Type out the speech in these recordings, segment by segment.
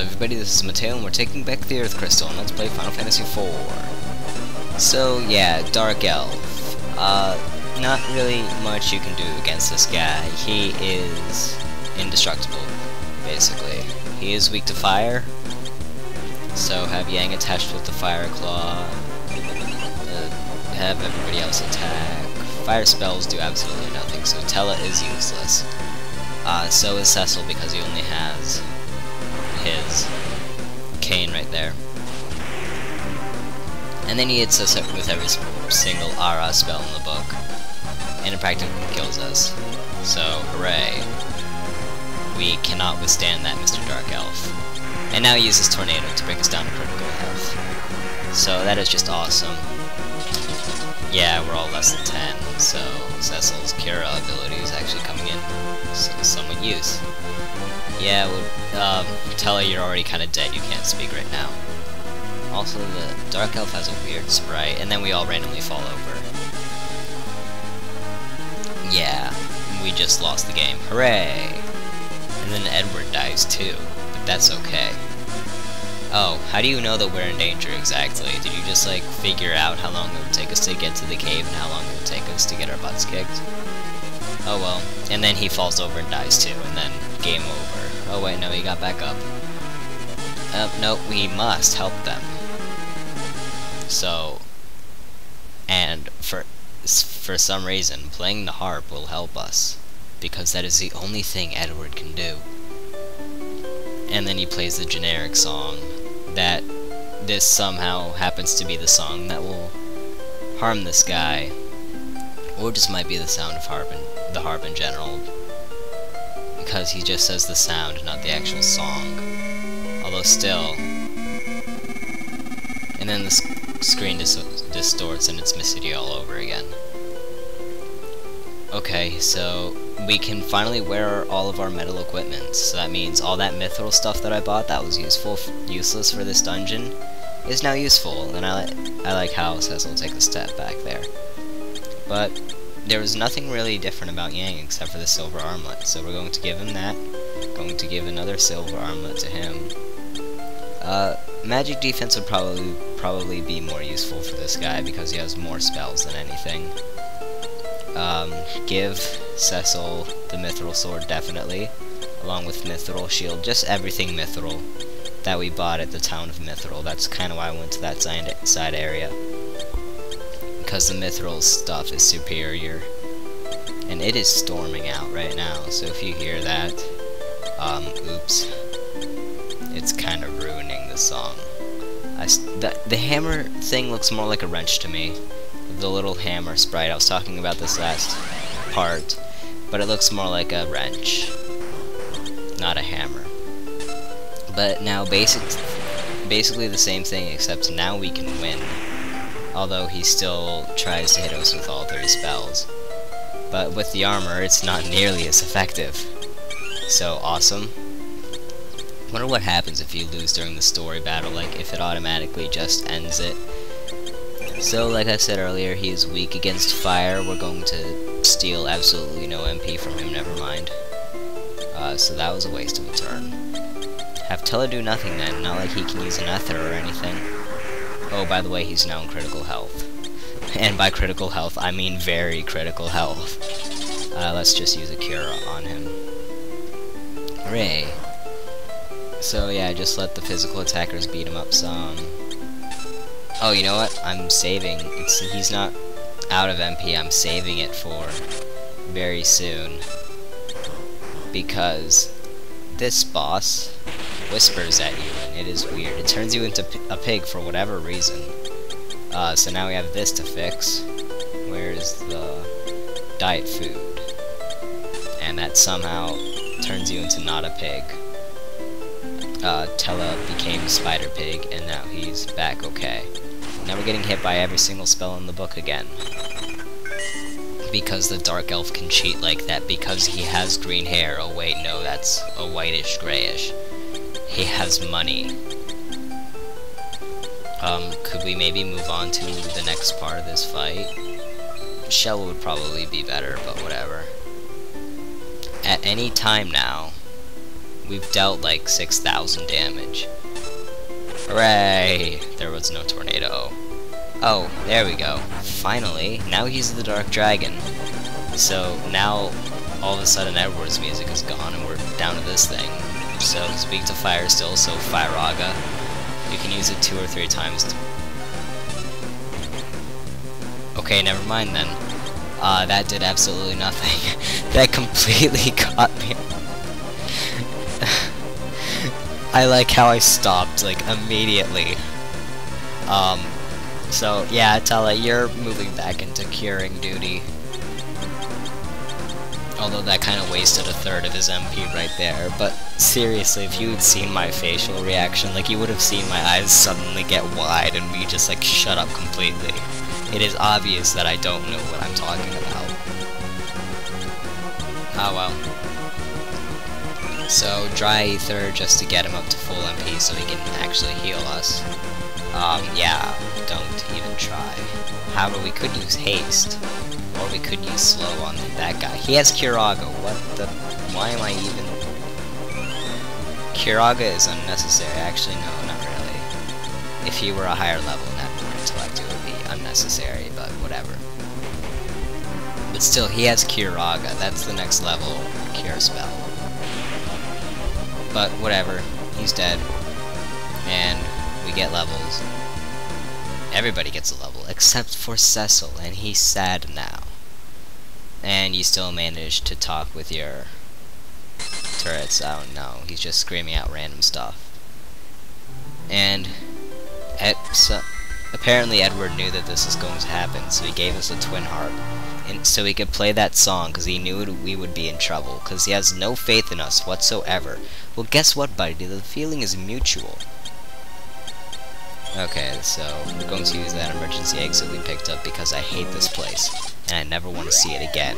everybody, this is Mateo, and we're taking back the Earth Crystal, and let's play Final Fantasy IV. So, yeah, Dark Elf. Not really much you can do against this guy. He is indestructible, basically. He is weak to fire, so have Yang attached with the Fire Claw. Have everybody else attack. Fire spells do absolutely nothing, so Tella is useless. So is Cecil, because he only has his cane right there. And then he hits us with every single Ara spell in the book, and it practically kills us. So, hooray. We cannot withstand that, Mr. Dark Elf. And now he uses Tornado to bring us down to critical health. So that is just awesome. Yeah, we're all less than 10, so Cecil's Cura ability is actually coming in somewhat use. Yeah, Tella, you're already kind of dead, you can't speak right now. Also, the Dark Elf has a weird sprite, and then we all randomly fall over. Yeah, we just lost the game. Hooray! And then Edward dies too, but that's okay. Oh, how do you know that we're in danger exactly? Did you just, like, figure out how long it would take us to get to the cave and how long it would take us to get our butts kicked? Oh well. And then he falls over and dies too, and then game over. Oh wait, no, he got back up. No, we must help them. So, and for some reason, playing the harp will help us, because that is the only thing Edward can do. And then he plays the generic song, that this somehow happens to be the song that will harm this guy, or just might be the sound of the harp in general, because he just says the sound, not the actual song. Although still, and then the screen distorts and it's Mississippi all over again. Okay, so we can finally wear all of our metal equipment, so that means all that mithril stuff that I bought that was useless for this dungeon is now useful, and I like how Cecil will take a step back there. But there was nothing really different about Yang except for the silver armlet, so we're going to give him that, going to give another silver armlet to him. Magic defense would probably be more useful for this guy because he has more spells than anything. Give Cecil the mithril sword, definitely, along with mithril shield, just everything mithril that we bought at the town of Mithril. That's kind of why I went to that side area, because the mithril stuff is superior. And it is storming out right now, so if you hear that, oops, it's kind of ruining the song. The hammer thing looks more like a wrench to me. The little hammer sprite, I was talking about this last part, but it looks more like a wrench, not a hammer. But now basically the same thing, except now we can win, although he still tries to hit us with all 30 spells. But with the armor, it's not nearly as effective. So awesome. Wonder what happens if you lose during the story battle, like if it automatically just ends it. So, like I said earlier, he is weak against fire. We're going to steal absolutely no MP from him, never mind. So that was a waste of a turn. Have Tella do nothing then, not like he can use an ether or anything. Oh, by the way, he's now in critical health. And by critical health, I mean very critical health. Let's just use a cure on him. Hooray. So yeah, just let the physical attackers beat him up some. Oh, you know what? I'm saving. He's not out of MP. I'm saving it for very soon. Because this boss whispers at you, and it is weird. It turns you into a pig for whatever reason. So now we have this to fix. Where's the diet food? And that somehow turns you into not a pig. Tella became Spider Pig, and now he's back okay. Now we're getting hit by every single spell in the book again. Because the Dark Elf can cheat like that, because he has green hair. Oh wait, no, that's a whitish grayish. He has money. Could we maybe move on to the next part of this fight? Shell would probably be better, but whatever. At any time now, we've dealt like 6,000 damage. Hooray! There was no tornado. Oh, there we go. Finally, now he's the Dark Dragon. So now, all of a sudden, Edward's music is gone, and we're down to this thing. So he's weak to fire still, so Firaga. You can use it 2 or 3 times. Okay, never mind then. That did absolutely nothing. That completely got me. I like how I stopped, like, immediately. So, yeah, Tala, you're moving back into curing duty. Although that kind of wasted 1/3 of his MP right there. But, seriously, if you had seen my facial reaction, like, you would have seen my eyes suddenly get wide and me just, like, shut up completely. It is obvious that I don't know what I'm talking about. Oh well. So, Dry Ether just to get him up to full MP so he can actually heal us. Yeah, don't even try. However, we could use Haste, or we could use Slow on that guy. He has Kiraga, what the... why am I even... Kiraga is unnecessary. Actually, no, not really. If he were a higher level and had more intellect, it would be unnecessary, but whatever. But still, he has Kiraga. That's the next level cure spell. But whatever, he's dead. And we get levels. Everybody gets a level, except for Cecil, and he's sad now. And you still manage to talk with your turrets. I don't know, he's just screaming out random stuff. And apparently Edward knew that this was going to happen, so he gave us a twin harp. And so he could play that song, because he knew we would be in trouble, because he has no faith in us whatsoever. Well, guess what, buddy? The feeling is mutual. Okay, so we're going to use that emergency exit we picked up because I hate this place, and I never want to see it again.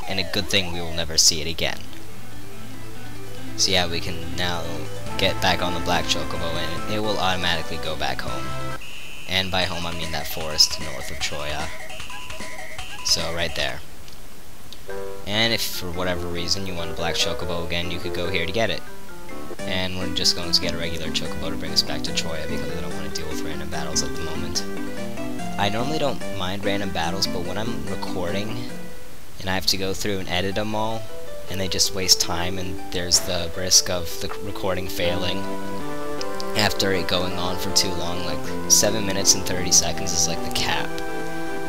And a good thing we will never see it again. So yeah, we can now get back on the Black Chocobo, and it will automatically go back home. And by home, I mean that forest north of Troya. So, right there. And if, for whatever reason, you want a Black Chocobo again, you could go here to get it. And we're just going to get a regular Chocobo to bring us back to Troya, because I don't want to deal with random battles at the moment. I normally don't mind random battles, but when I'm recording, and I have to go through and edit them all, and they just waste time, and there's the risk of the recording failing after it going on for too long, like 7 minutes and 30 seconds is like the cap.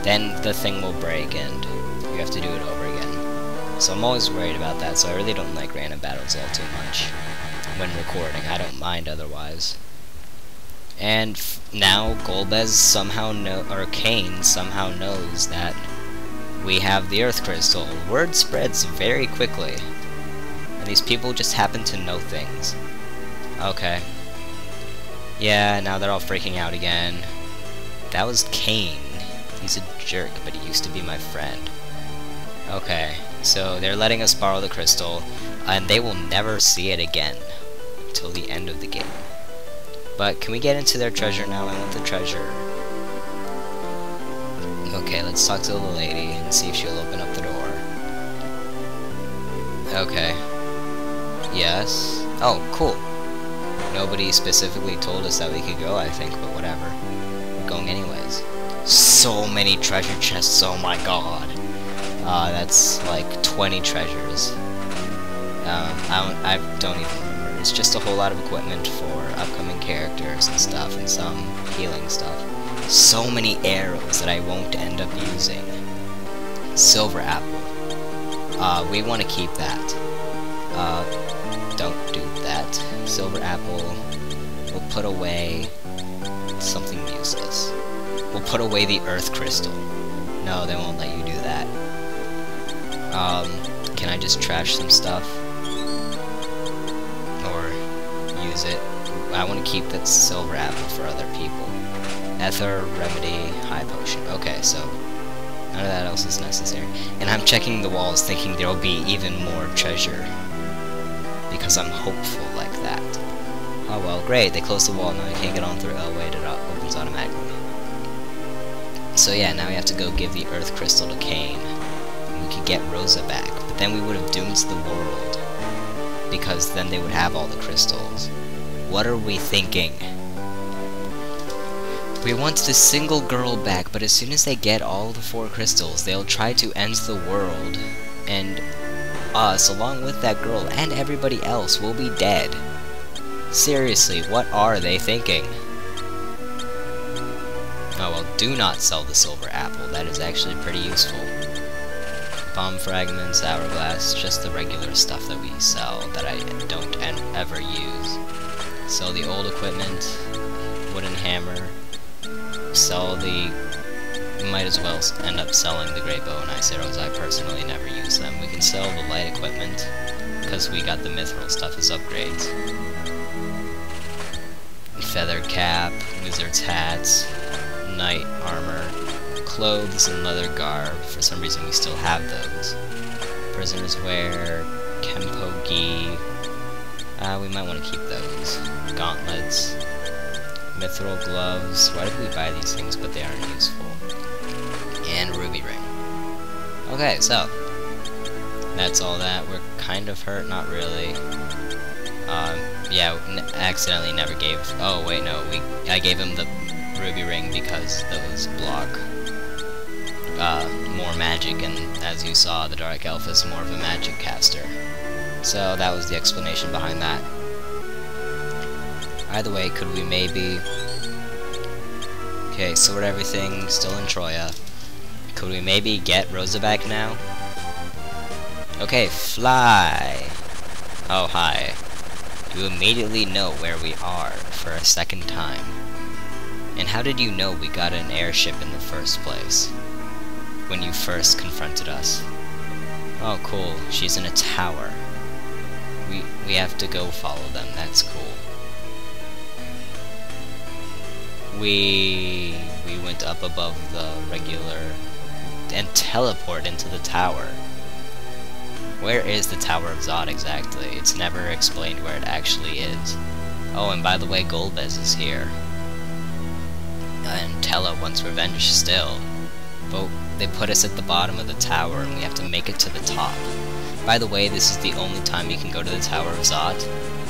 Then the thing will break and you have to do it over again. So I'm always worried about that, so I really don't like random battles all too much when recording. I don't mind otherwise. And now Golbez somehow or Kane somehow knows that we have the Earth Crystal. Word spreads very quickly. And these people just happen to know things. Okay. Yeah, now they're all freaking out again. That was Kane. He's a jerk, but he used to be my friend. Okay, so they're letting us borrow the crystal, and they will never see it again until the end of the game. But can we get into their treasure now? I want the treasure. Okay, let's talk to the lady and see if she'll open up the door. Okay. Yes. Oh, cool. Nobody specifically told us that we could go, I think, but whatever. We're going anyways. So many treasure chests, oh my god. That's like 20 treasures. I don't even remember. It's just a whole lot of equipment for upcoming characters and stuff, and some healing stuff. So many arrows that I won't end up using. Silver apple. We want to keep that. Don't do that. Silver apple. We'll put away something useless. We'll put away the Earth Crystal. No, they won't let you do that. Can I just trash some stuff? Or use it? I want to keep that silver apple for other people. Ether, remedy, high potion. Okay, so none of that else is necessary. And I'm checking the walls thinking there will be even more treasure. Because I'm hopeful like that. Oh well, great, they closed the wall, now I can't get on through. Oh wait, it opens automatically. So yeah, now we have to go give the Earth Crystal to Kane. And we could get Rosa back, but then we would have doomed the world. because then they would have all the crystals. What are we thinking? We want the single girl back, but as soon as they get all the 4 crystals, they'll try to end the world, and us, along with that girl and everybody else, will be dead. Seriously, what are they thinking? Oh well, do not sell the silver apple, that is actually pretty useful. Bomb fragments, hourglass, just the regular stuff that we sell that I don't ever use. Sell the old equipment, wooden hammer, sell the... might as well end up selling the great bow and ice arrows. I personally never use them. We can sell the light equipment, because we got the mithril stuff as upgrades. Feather cap, wizard's hats, knight armor, clothes and leather garb. For some reason we still have those. Prisoner's wear, kempo gi. We might want to keep those. Gauntlets, mithril gloves. Why did we buy these things but they aren't useful? And ruby ring. Okay, so that's all that. We're kind of hurt, not really. Yeah, accidentally never gave... Oh, wait, no, I gave him the ruby ring because those block more magic, and as you saw, the Dark Elf is more of a magic caster. So that was the explanation behind that. Either way, could we maybe... Okay, sort everything, still in Troya. Could we maybe get Rosa back now? Okay, fly! Oh, hi. You immediately know where we are for a second time. And how did you know we got an airship in the first place? When you first confronted us? Oh, cool. She's in a tower. We have to go follow them. That's cool. We went up above the regular and teleport into the tower. Where is the Tower of Zod exactly? It's never explained where it actually is. Oh, and by the way, Golbez is here. And Tella wants revenge still. But they put us at the bottom of the tower and we have to make it to the top. By the way, this is the only time you can go to the Tower of Zod.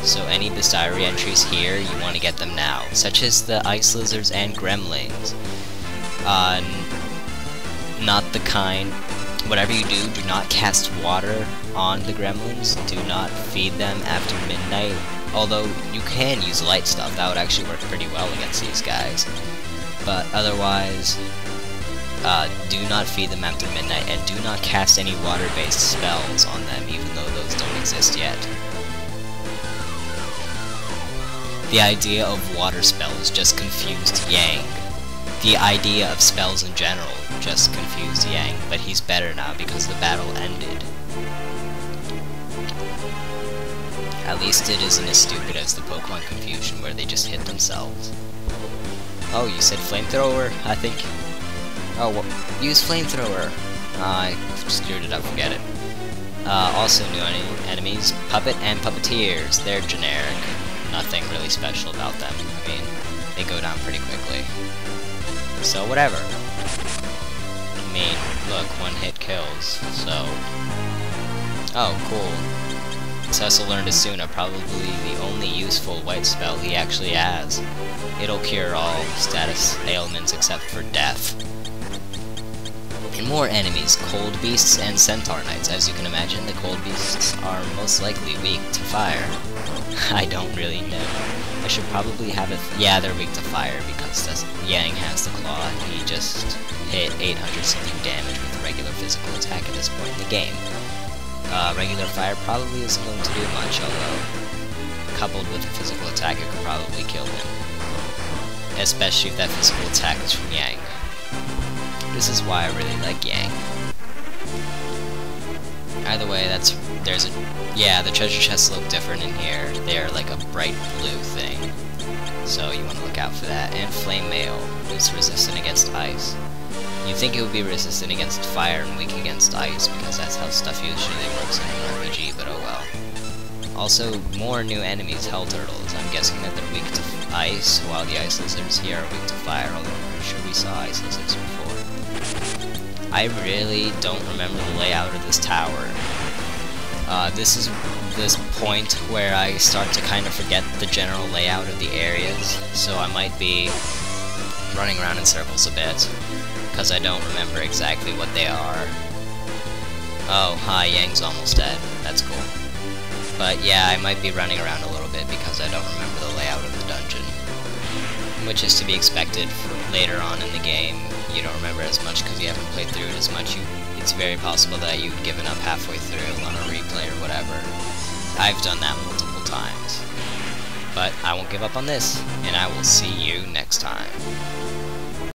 So any Bestiary entries here, you want to get them now. Such as the ice lizards and gremlins. Not the kind... Whatever you do not cast water on the gremlins. Do not feed them after midnight. Although, you can use light stuff. That would actually work pretty well against these guys. But otherwise, do not feed them after midnight. And do not cast any water-based spells on them, even though those don't exist yet. The idea of water spells just confused Yang. The idea of spells in general just confused Yang, but he's better now because the battle ended. At least it isn't as stupid as the Pokemon Confusion where they just hit themselves. Oh, you said flamethrower? I think... Oh, well, use flamethrower! I screwed it up, forget it. Also new enemies, Puppet and Puppeteers. They're generic. Nothing really special about them. I mean, they go down pretty quickly. So, whatever. I mean, look, one-hit kills, so... Oh, cool. Cecil learned Asuna, probably the only useful white spell he actually has. It'll cure all status ailments except for death. And more enemies, Cold Beasts and Centaur Knights. As you can imagine, the Cold Beasts are most likely weak to fire. I don't really know. I should probably have it... Yeah, they're weak to fire because Yang has the claw. He just hit 800 something damage with a regular physical attack at this point in the game. Regular fire probably isn't going to do much, although coupled with a physical attack it could probably kill him. Especially if that physical attack is from Yang. This is why I really like Yang. Either way, yeah, the treasure chests look different in here. They're like a bright blue thing. So you want to look out for that. And Flame Mail is resistant against ice. You'd think it would be resistant against fire and weak against ice, because that's how stuff usually works in an RPG, but oh well. Also, more new enemies, Hell Turtles. I'm guessing that they're weak to ice, while the Ice Lizards here are weak to fire, although I'm pretty sure we saw Ice Lizards before. I really don't remember the layout of this tower. This point where I start to kind of forget the general layout of the areas, so I might be running around in circles a bit, because I don't remember exactly what they are. Oh, hi, Yang's almost dead. That's cool. But yeah, I might be running around a little bit because I don't remember the layout of the dungeon, which is to be expected for later on in the game. You don't remember as much because you haven't played through it as much. It's very possible that you've given up halfway through on a replay or whatever. I've done that multiple times. But I won't give up on this, and I will see you next time.